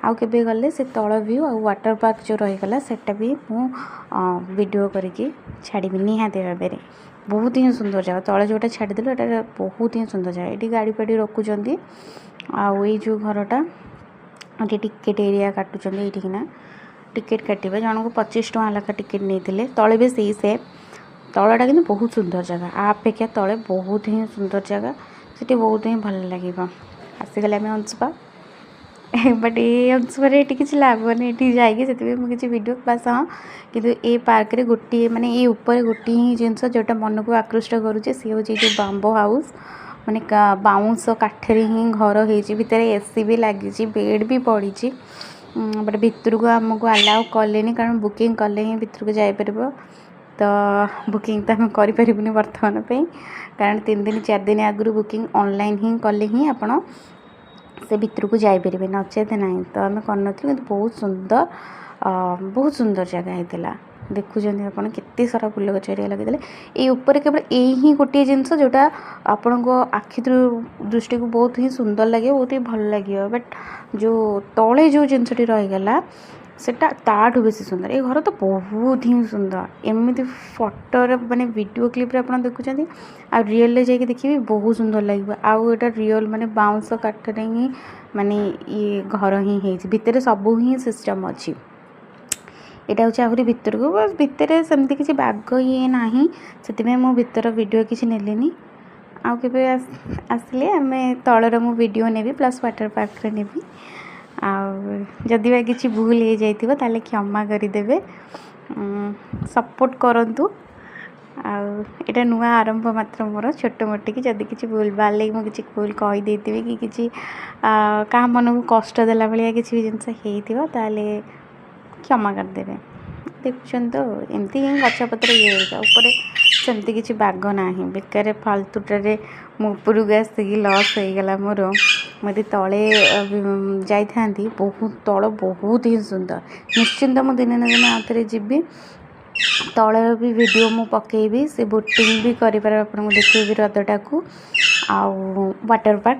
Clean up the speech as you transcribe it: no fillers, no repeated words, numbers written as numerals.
आउ केबे गले से तल व्यू आ वाटर पार्क जो रहीगला सेटा भी मु वीडियो करके छाड़ी निहाती भाव में। बहुत ही सुंदर जगह तले जोटा छाड़देलु एटा बहुत ही सुंदर जगह। ये गाड़ी फाड़ी रखुंट आई जो घरटा ये टिकेट एरिया काटुंट ये टिकेट काटे जन को 25 टଙ୍କା लेखा टिकेट नहीं तले भी सही सेफ तलटा कि बहुत सुंदर जगह आपेक्षा तले बहुत ही सुंदर जगह सीटी बहुत ही भल लगे। आसीगले आम अंशुपा बट ये अंशुपार ये किसी लाभ नहीं जाइए मुझे वीडियो बास हाँ कि ये पार्क रे गोटे माने ये ऊपर गोटे ही जिनस जोटा मन को आकृष्ट करुचे सी हूँ जो बाम्बो हाउस माने बाउंस काठरे ही घर हो भितर एसी भी लगी बेड भी पड़ी बट भितर को आमको अलाउ कले कारण बुकिंग कले ही भितर को जापर तो बुकिंग तो आम करें बर्तमान कारण 3 दिन 4 दिन आगु बुकिंग ऑनलाइन ही कले ही आपण से भितर को जापर नचेत ना तो आम कर बहुत सुंदर जगह होता देखुं आपड़ के सारा फुल गच लगे ये ऊपर केवल यही गोटे जिनस जोटा आपण को आखि दृष्टि को बहुत ही सुंदर लगे बहुत ही भल लगे बट जो तले जो जिनसटी रहीगला सेटा ताठू बेसी सुंदर ये घर तो बहुत ही सुंदर एमती फोटो माने वीडियो क्लिप आप देखुं आ रियल जाकि देखिए बहुत सुंदर लगे आउ एटा रियल माने बाउंस काठरे ही माने ये घर ही भितर सबू ही सिस्टम अच्छी यहाँ हूँ आहरी भितर को बस भितर सेमती किसी बाग ये ना से मो भितर वीडियो किसी नेलेनी आउ के आसिले आम तलर मु वीडियो नेबी प्लस वाटर पार्क रे नेबी आदि बा किसी भूल हो जाइए ताले क्षमा करदे सपोर्ट करंतु आटा नुआ आरंभ मात्र मोर छोट मोटी कि जदि किसी भूल बाल मुझे भूल कहीदे कि किसी क्या मन को कष्ट देला भाया किसी भी जिनस ताले क्षमा करदे देखुं तो एमती ही गछपतर ये ऊपर सेमती किसी बाग ना बेकार फालतूटे मुझे आसिक लस होगला मोर मुझे तले जाती बहुत तल बहुत ही सुंदर निश्चिंत मुझे दिन ना दिन आउे जी तल भी वीडियो मु पकेबी से बोटिंग भी कर देखी हृदटा को आउ वाटर पार्क